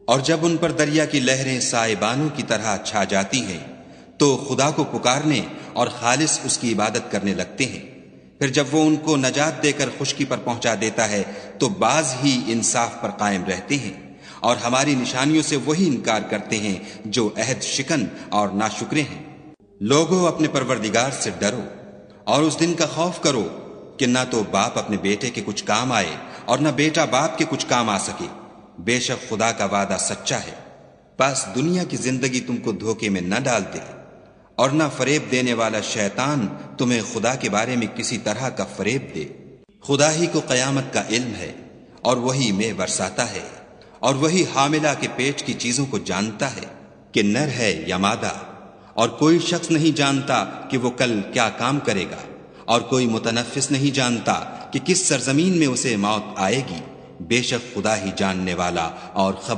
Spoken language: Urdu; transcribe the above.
اور جب ان پر دریا کی لہریں سائبانوں کی طرح چھا جاتی ہیں تو خدا کو پکارنے اور خالص اس کی عبادت کرنے لگتے ہیں۔ پھر جب وہ ان کو نجات دے کر خشکی پر پہنچا دیتا ہے تو بعض ہی انصاف پر قائم رہتے ہیں، اور ہماری نشانیوں سے وہی انکار کرتے ہیں جو عہد شکن اور ناشکرے ہیں۔ لوگو اپنے پروردگار سے ڈرو اور اس دن کا خوف کرو کہ نہ تو باپ اپنے بیٹے کے کچھ کام آئے اور نہ بیٹا باپ کے کچھ کام آ سکے۔ بے شک خدا کا وعدہ سچا ہے، بس دنیا کی زندگی تم کو دھوکے میں نہ ڈال دے، اور نہ فریب دینے والا شیطان تمہیں خدا کے بارے میں کسی طرح کا فریب دے۔ خدا ہی کو قیامت کا علم ہے، اور وہی میں برساتا ہے، اور وہی حاملہ کے پیٹ کی چیزوں کو جانتا ہے کہ نر ہے یا مادہ، اور کوئی شخص نہیں جانتا کہ وہ کل کیا کام کرے گا، اور کوئی متنفس نہیں جانتا کہ کس سرزمین میں اسے موت آئے گی۔ بے شک خدا ہی جاننے والا اور خبر